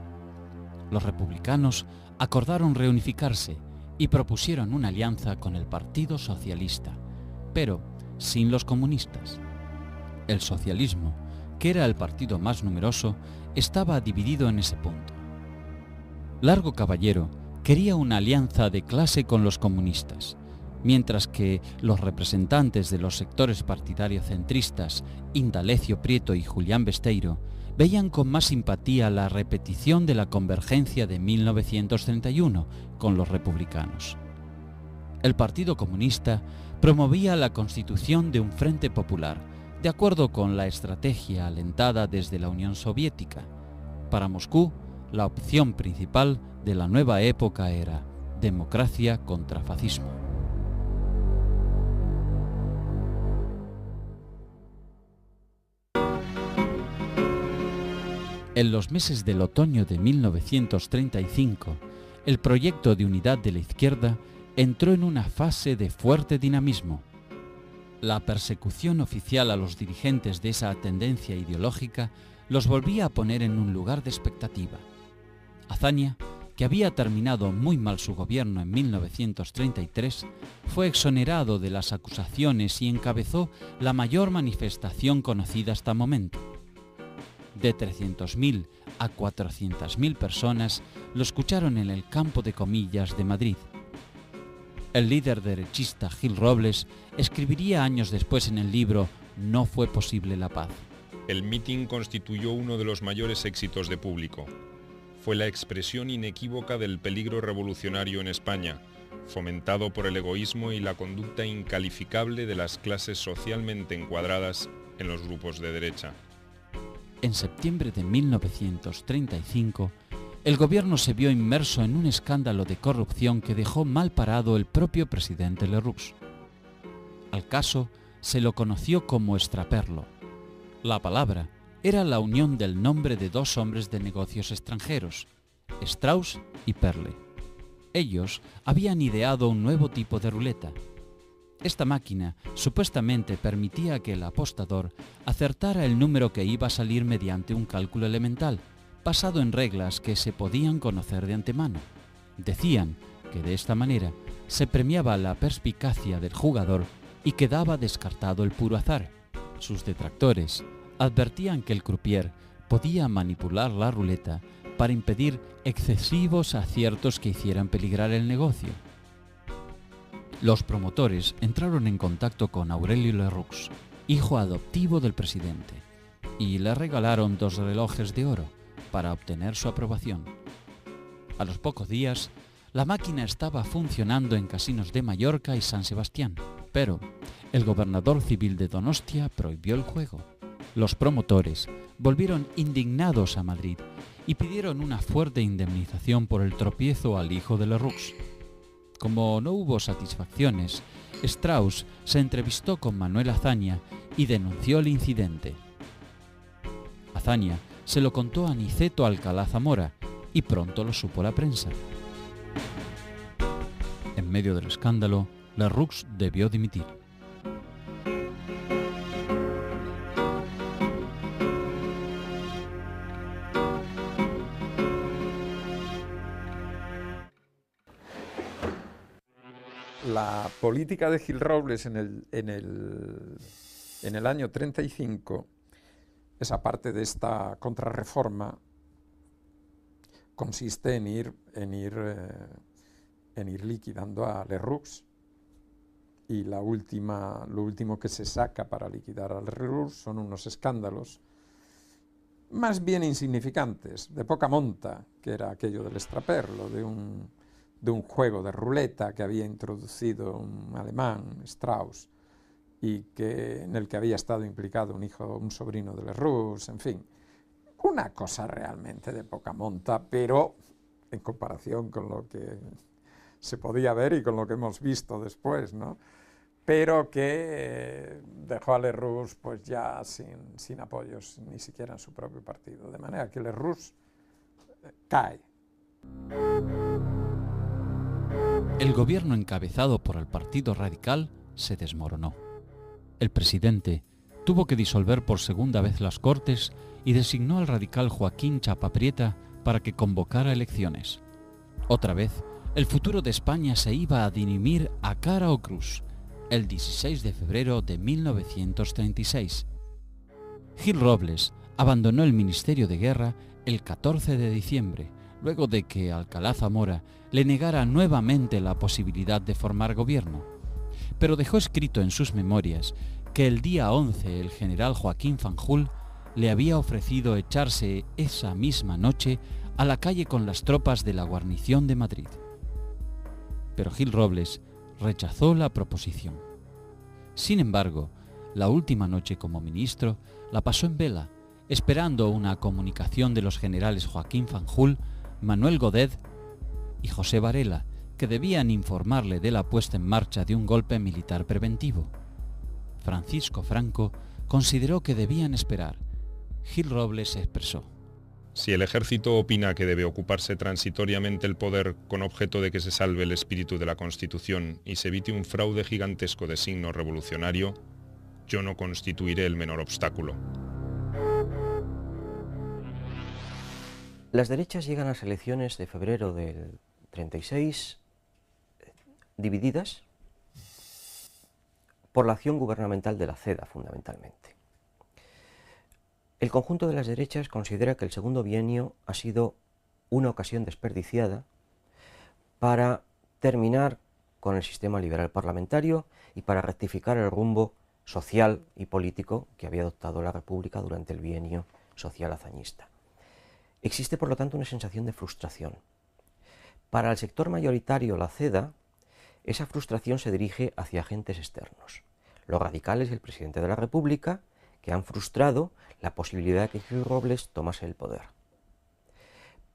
Los republicanos acordaron reunificarse y propusieron una alianza con el Partido Socialista, pero sin los comunistas. El socialismo, que era el partido más numeroso, estaba dividido en ese punto. Largo Caballero quería una alianza de clase con los comunistas, mientras que los representantes de los sectores partidarios centristas, Indalecio Prieto y Julián Besteiro, veían con más simpatía la repetición de la convergencia de 1931 con los republicanos. El Partido Comunista promovía la constitución de un Frente Popular, de acuerdo con la estrategia alentada desde la Unión Soviética. Para Moscú, la opción principal de la nueva época era democracia contra fascismo. En los meses del otoño de 1935, el proyecto de unidad de la izquierda entró en una fase de fuerte dinamismo. La persecución oficial a los dirigentes de esa tendencia ideológica los volvía a poner en un lugar de expectativa. Azaña, que había terminado muy mal su gobierno en 1933, fue exonerado de las acusaciones y encabezó la mayor manifestación conocida hasta el momento. De 300.000 a 400.000 personas lo escucharon en el Campo de Comillas de Madrid. El líder derechista Gil Robles escribiría años después en el libro No fue posible la paz. El mitin constituyó uno de los mayores éxitos de público. Fue la expresión inequívoca del peligro revolucionario en España, fomentado por el egoísmo y la conducta incalificable de las clases socialmente encuadradas en los grupos de derecha. En septiembre de 1935, el gobierno se vio inmerso en un escándalo de corrupción que dejó mal parado el propio presidente Lerroux. Al caso se lo conoció como extraperlo. La palabra era la unión del nombre de dos hombres de negocios extranjeros, Strauss y Perle. Ellos habían ideado un nuevo tipo de ruleta. Esta máquina supuestamente permitía que el apostador acertara el número que iba a salir mediante un cálculo elemental, basado en reglas que se podían conocer de antemano. Decían que de esta manera se premiaba la perspicacia del jugador y quedaba descartado el puro azar. Sus detractores advertían que el croupier podía manipular la ruleta para impedir excesivos aciertos que hicieran peligrar el negocio. Los promotores entraron en contacto con Aurelio Lerroux, hijo adoptivo del presidente, y le regalaron 2 relojes de oro para obtener su aprobación. A los pocos días, la máquina estaba funcionando en casinos de Mallorca y San Sebastián, pero el gobernador civil de Donostia prohibió el juego. Los promotores volvieron indignados a Madrid y pidieron una fuerte indemnización por el tropiezo al hijo de Lerroux. Como no hubo satisfacciones, Strauss se entrevistó con Manuel Azaña y denunció el incidente. Azaña se lo contó a Niceto Alcalá Zamora y pronto lo supo la prensa. En medio del escándalo, Lerroux debió dimitir. La política de Gil Robles en el año 35, esa parte de esta contrarreforma, consiste en ir liquidando a Lerroux. Y lo último que se saca para liquidar a Lerroux son unos escándalos más bien insignificantes, de poca monta, que era aquello del extraperlo, de un juego de ruleta que había introducido un alemán, Strauss, y en el que había estado implicado un sobrino de Lerroux, en fin, una cosa realmente de poca monta, pero en comparación con lo que se podía ver y con lo que hemos visto después, ¿no? Pero que dejó a Lerroux pues ya sin apoyos, ni siquiera en su propio partido, de manera que Lerroux cae. El gobierno encabezado por el Partido Radical se desmoronó. El presidente tuvo que disolver por segunda vez las Cortes y designó al radical Joaquín Chapaprieta para que convocara elecciones. Otra vez, el futuro de España se iba a dirimir a cara o cruz, el 16 de febrero de 1936. Gil Robles abandonó el Ministerio de Guerra el 14 de diciembre, luego de que Alcalá Zamora le negara nuevamente la posibilidad de formar gobierno. Pero dejó escrito en sus memorias que el día 11 el general Joaquín Fanjul le había ofrecido echarse esa misma noche a la calle con las tropas de la guarnición de Madrid. Pero Gil Robles rechazó la proposición. Sin embargo, la última noche como ministro la pasó en vela, esperando una comunicación de los generales Joaquín Fanjul, Manuel Godet y José Varela, que debían informarle de la puesta en marcha de un golpe militar preventivo. Francisco Franco consideró que debían esperar. Gil Robles se expresó: Si el ejército opina que debe ocuparse transitoriamente el poder con objeto de que se salve el espíritu de la Constitución y se evite un fraude gigantesco de signo revolucionario, yo no constituiré el menor obstáculo. Las derechas llegan a las elecciones de febrero del 36 divididas por la acción gubernamental de la CEDA, fundamentalmente. El conjunto de las derechas considera que el segundo bienio ha sido una ocasión desperdiciada para terminar con el sistema liberal parlamentario y para rectificar el rumbo social y político que había adoptado la República durante el bienio social hazañista. Existe, por lo tanto, una sensación de frustración. Para el sector mayoritario, la CEDA, esa frustración se dirige hacia agentes externos, los radicales y el presidente de la República, que han frustrado la posibilidad de que Gil Robles tomase el poder.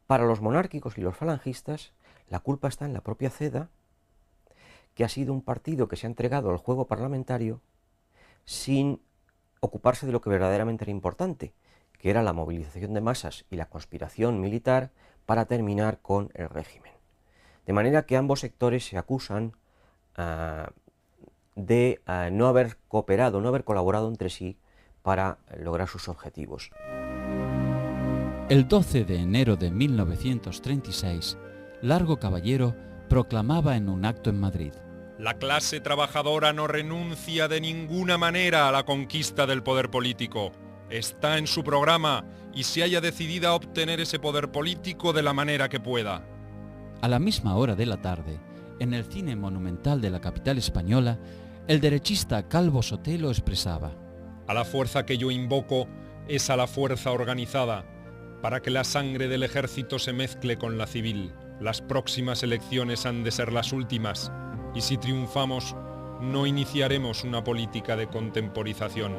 Para los monárquicos y los falangistas, la culpa está en la propia CEDA, que ha sido un partido que se ha entregado al juego parlamentario sin ocuparse de lo que verdaderamente era importante, que era la movilización de masas y la conspiración militar para terminar con el régimen. De manera que ambos sectores se acusan de no haber cooperado, no haber colaborado entre sí para lograr sus objetivos. El 12 de enero de 1936, Largo Caballero proclamaba en un acto en Madrid: La clase trabajadora no renuncia de ninguna manera a la conquista del poder político. Está en su programa y se haya decidida a obtener ese poder político de la manera que pueda. A la misma hora de la tarde, en el cine monumental de la capital española, el derechista Calvo Sotelo expresaba: A la fuerza que yo invoco es a la fuerza organizada, para que la sangre del ejército se mezcle con la civil. Las próximas elecciones han de ser las últimas, y si triunfamos, no iniciaremos una política de contemporización.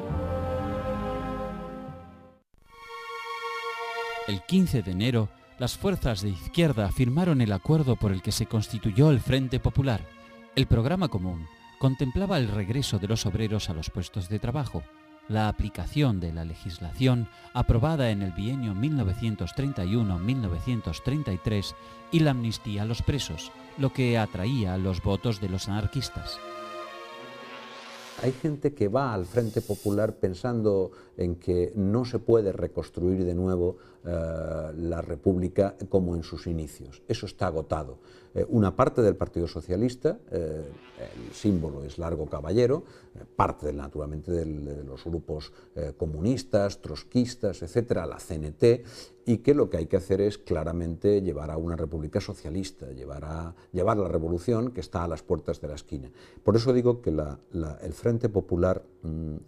El 15 de enero, las fuerzas de izquierda firmaron el acuerdo por el que se constituyó el Frente Popular. El programa común contemplaba el regreso de los obreros a los puestos de trabajo, la aplicación de la legislación aprobada en el bienio 1931-1933 y la amnistía a los presos, lo que atraía los votos de los anarquistas. Hay gente que va al Frente Popular pensando en que no se puede reconstruir de nuevo la República como en sus inicios. Eso está agotado. Una parte del Partido Socialista, el símbolo es Largo Caballero, parte naturalmente de los grupos comunistas, trotskistas, etcétera, la CNT, y que lo que hay que hacer es claramente llevar a una república socialista, llevar la revolución que está a las puertas de la esquina. Por eso digo que el Frente Popular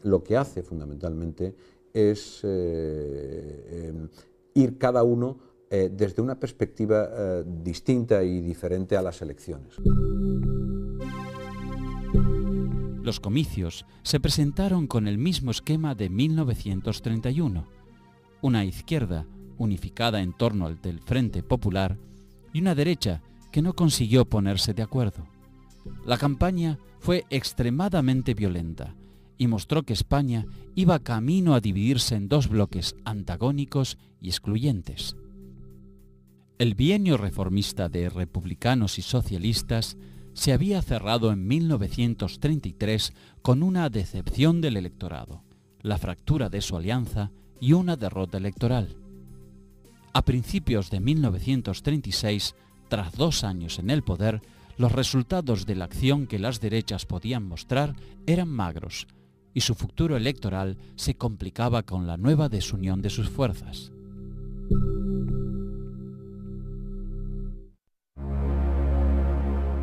lo que hace fundamentalmente es ir cada uno desde una perspectiva distinta y diferente a las elecciones. Los comicios se presentaron con el mismo esquema de 1931, una izquierda unificada en torno al del Frente Popular y una derecha que no consiguió ponerse de acuerdo. La campaña fue extremadamente violenta y mostró que España iba camino a dividirse en dos bloques antagónicos y excluyentes. El bienio reformista de republicanos y socialistas se había cerrado en 1933 con una decepción del electorado, la fractura de su alianza y una derrota electoral. A principios de 1936, tras 2 años en el poder, los resultados de la acción que las derechas podían mostrar eran magros y su futuro electoral se complicaba con la nueva desunión de sus fuerzas.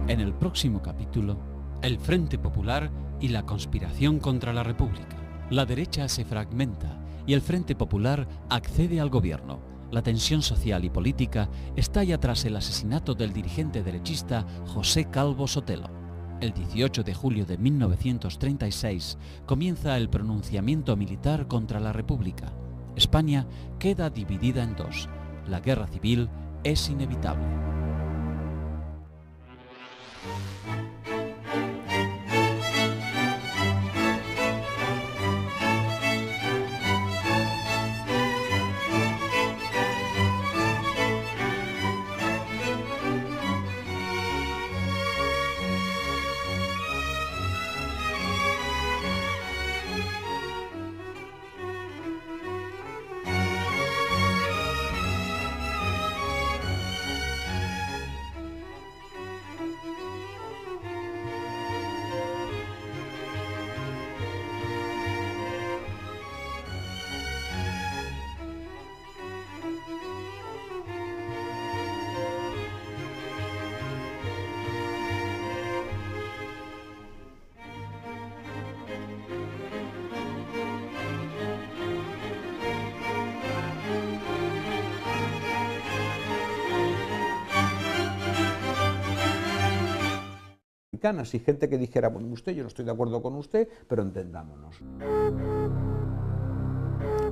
En el próximo capítulo, el Frente Popular y la conspiración contra la República. La derecha se fragmenta y el Frente Popular accede al gobierno. La tensión social y política estalla tras el asesinato del dirigente derechista José Calvo Sotelo. El 18 de julio de 1936 comienza el pronunciamiento militar contra la República. España queda dividida en dos. La guerra civil es inevitable. Y gente que dijera, bueno, usted, yo no estoy de acuerdo con usted, pero entendámonos.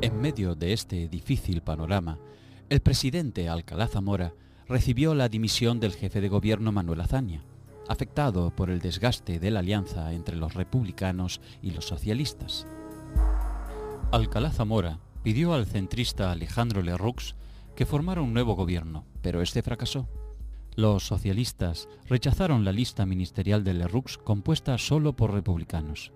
En medio de este difícil panorama, el presidente Alcalá Zamora recibió la dimisión del jefe de gobierno Manuel Azaña, afectado por el desgaste de la alianza entre los republicanos y los socialistas. Alcalá Zamora pidió al centrista Alejandro Lerroux que formara un nuevo gobierno, pero este fracasó. Los socialistas rechazaron la lista ministerial de Lerroux compuesta solo por republicanos.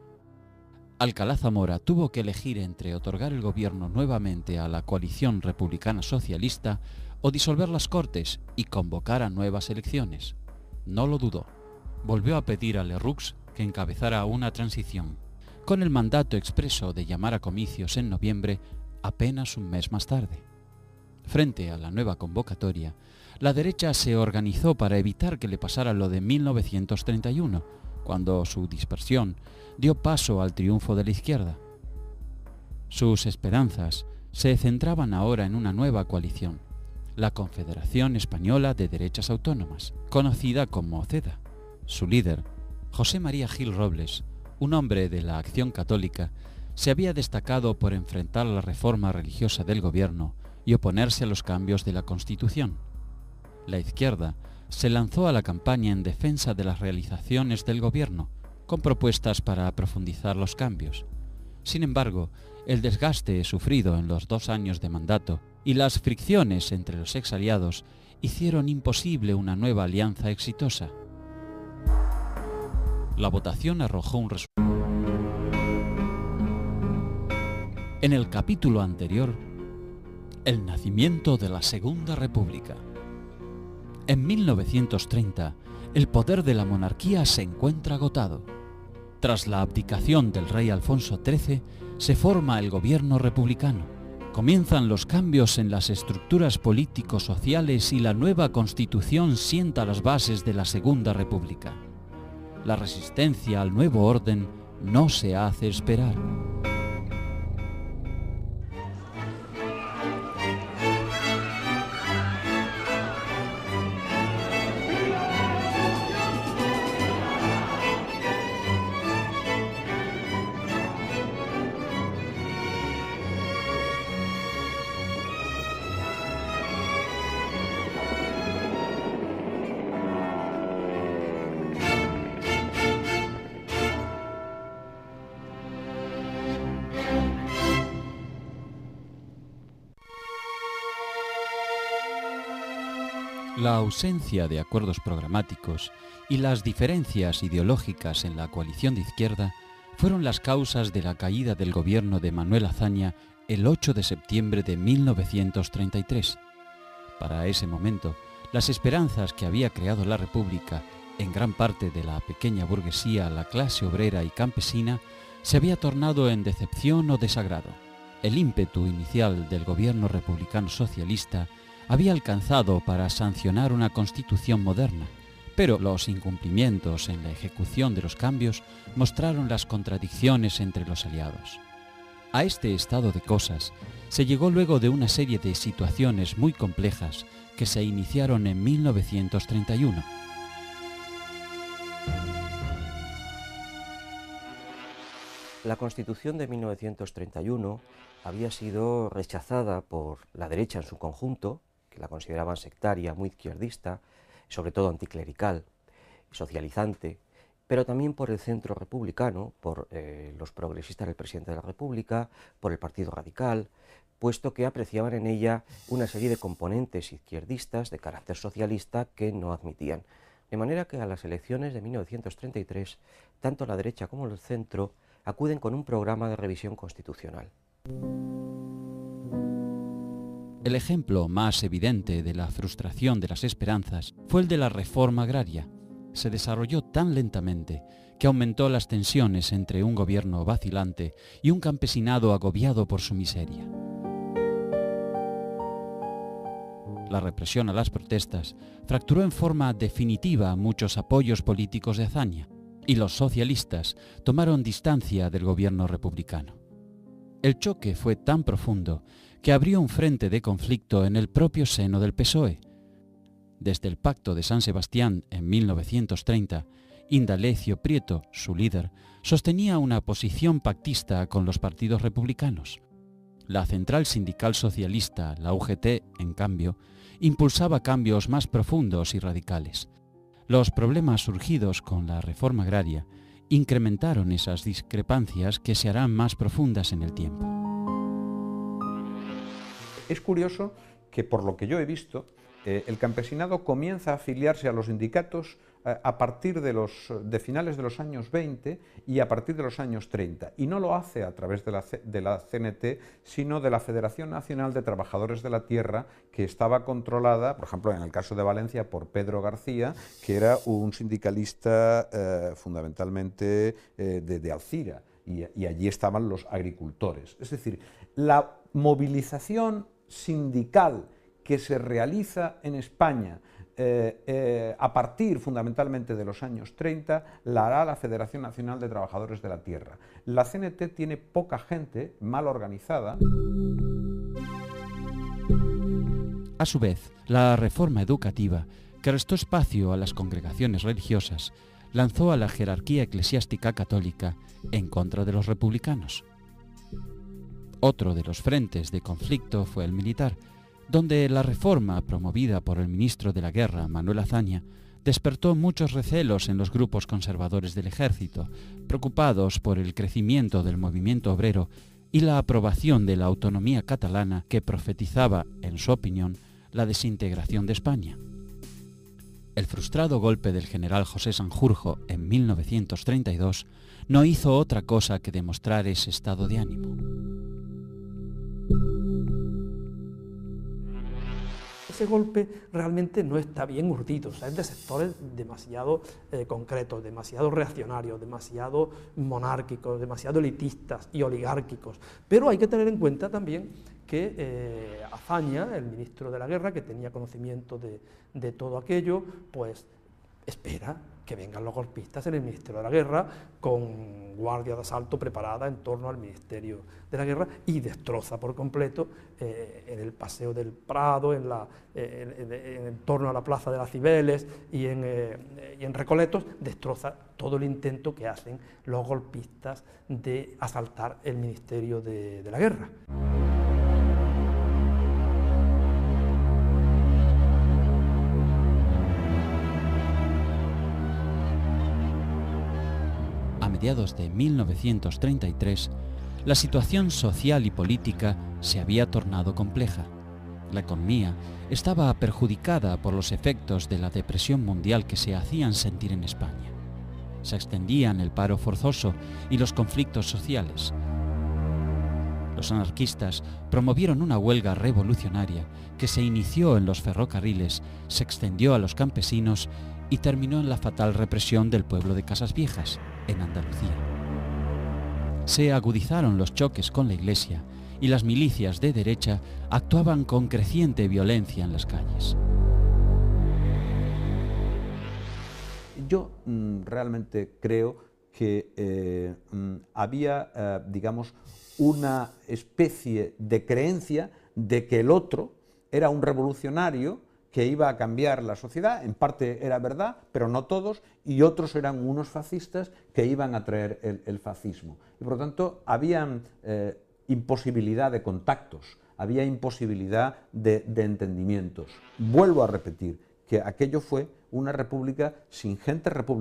Alcalá Zamora tuvo que elegir entre otorgar el gobierno nuevamente a la coalición republicana socialista o disolver las Cortes y convocar a nuevas elecciones. No lo dudó. Volvió a pedir a Lerroux que encabezara una transición, con el mandato expreso de llamar a comicios en noviembre apenas un mes más tarde. Frente a la nueva convocatoria, la derecha se organizó para evitar que le pasara lo de 1931, cuando su dispersión dio paso al triunfo de la izquierda. Sus esperanzas se centraban ahora en una nueva coalición, la Confederación Española de Derechas Autónomas, conocida como CEDA. Su líder, José María Gil Robles, un hombre de la Acción Católica, se había destacado por enfrentar la reforma religiosa del gobierno y oponerse a los cambios de la Constitución. La izquierda se lanzó a la campaña en defensa de las realizaciones del gobierno, con propuestas para profundizar los cambios. Sin embargo, el desgaste sufrido en los 2 años de mandato y las fricciones entre los exaliados hicieron imposible una nueva alianza exitosa. La votación arrojó un resultado. En el capítulo anterior, el nacimiento de la Segunda República. En 1930, el poder de la monarquía se encuentra agotado. Tras la abdicación del rey Alfonso XIII, se forma el gobierno republicano. Comienzan los cambios en las estructuras político-sociales y la nueva Constitución sienta las bases de la Segunda República. La resistencia al nuevo orden no se hace esperar. La ausencia de acuerdos programáticos y las diferencias ideológicas en la coalición de izquierda fueron las causas de la caída del gobierno de Manuel Azaña el 8 de septiembre de 1933. Para ese momento, las esperanzas que había creado la República en gran parte de la pequeña burguesía, la clase obrera y campesina, se había tornado en decepción o desagrado. El ímpetu inicial del gobierno republicano socialista había alcanzado para sancionar una constitución moderna, pero los incumplimientos en la ejecución de los cambios mostraron las contradicciones entre los aliados. A este estado de cosas se llegó luego de una serie de situaciones muy complejas que se iniciaron en 1931. La Constitución de 1931 había sido rechazada por la derecha en su conjunto, que la consideraban sectaria, muy izquierdista, sobre todo anticlerical, socializante, pero también por el centro republicano, por los progresistas del presidente de la República, por el Partido Radical, puesto que apreciaban en ella una serie de componentes izquierdistas de carácter socialista que no admitían. De manera que a las elecciones de 1933, tanto la derecha como el centro acuden con un programa de revisión constitucional. El ejemplo más evidente de la frustración de las esperanzas fue el de la reforma agraria. Se desarrolló tan lentamente que aumentó las tensiones entre un gobierno vacilante y un campesinado agobiado por su miseria. La represión a las protestas fracturó en forma definitiva muchos apoyos políticos de Azaña, y los socialistas tomaron distancia del gobierno republicano. El choque fue tan profundo que abrió un frente de conflicto en el propio seno del PSOE. Desde el Pacto de San Sebastián en 1930, Indalecio Prieto, su líder, sostenía una posición pactista con los partidos republicanos. La Central Sindical Socialista, la UGT, en cambio, impulsaba cambios más profundos y radicales. Los problemas surgidos con la reforma agraria incrementaron esas discrepancias que se harán más profundas en el tiempo. Es curioso que, por lo que yo he visto, el campesinado comienza a afiliarse a los sindicatos a partir de finales de los años 20 y a partir de los años 30. Y no lo hace a través de la CNT, sino de la Federación Nacional de Trabajadores de la Tierra, que estaba controlada, por ejemplo, en el caso de Valencia, por Pedro García, que era un sindicalista fundamentalmente de Alcira. Y allí estaban los agricultores. Es decir, la movilización sindical que se realiza en España a partir fundamentalmente de los años 30, la hará la Federación Nacional de Trabajadores de la Tierra. La CNT tiene poca gente, mal organizada. A su vez, la reforma educativa, que restó espacio a las congregaciones religiosas, lanzó a la jerarquía eclesiástica católica en contra de los republicanos. Otro de los frentes de conflicto fue el militar, donde la reforma promovida por el ministro de la Guerra, Manuel Azaña, despertó muchos recelos en los grupos conservadores del ejército, preocupados por el crecimiento del movimiento obrero y la aprobación de la autonomía catalana que profetizaba, en su opinión, la desintegración de España. El frustrado golpe del general José Sanjurjo en 1932 no hizo otra cosa que demostrar ese estado de ánimo. Ese golpe realmente no está bien urdido, o sea, es de sectores demasiado concretos, demasiado reaccionarios, demasiado monárquicos, demasiado elitistas y oligárquicos. Pero hay que tener en cuenta también que Azaña, el ministro de la Guerra, que tenía conocimiento de todo aquello, pues espera que vengan los golpistas en el Ministerio de la Guerra con guardia de asalto preparada en torno al Ministerio de la Guerra y destroza por completo en el Paseo del Prado, en torno a la Plaza de las Cibeles y en Recoletos, destroza todo el intento que hacen los golpistas de asaltar el Ministerio de la Guerra. A mediados de 1933, la situación social y política se había tornado compleja. La economía estaba perjudicada por los efectos de la depresión mundial que se hacían sentir en España. Se extendían el paro forzoso y los conflictos sociales. Los anarquistas promovieron una huelga revolucionaria que se inició en los ferrocarriles, se extendió a los campesinos y terminó en la fatal represión del pueblo de Casasviejas, en Andalucía. Se agudizaron los choques con la Iglesia y las milicias de derecha actuaban con creciente violencia en las calles. Yo realmente creo que había, digamos, una especie de creencia de que el otro era un revolucionario que iba a cambiar la sociedad. En parte era verdad, pero no todos, y otros eran unos fascistas que iban a traer el fascismo. Y por lo tanto había imposibilidad de contactos, había imposibilidad de entendimientos. Vuelvo a repetir que aquello fue una república sin gente republicana.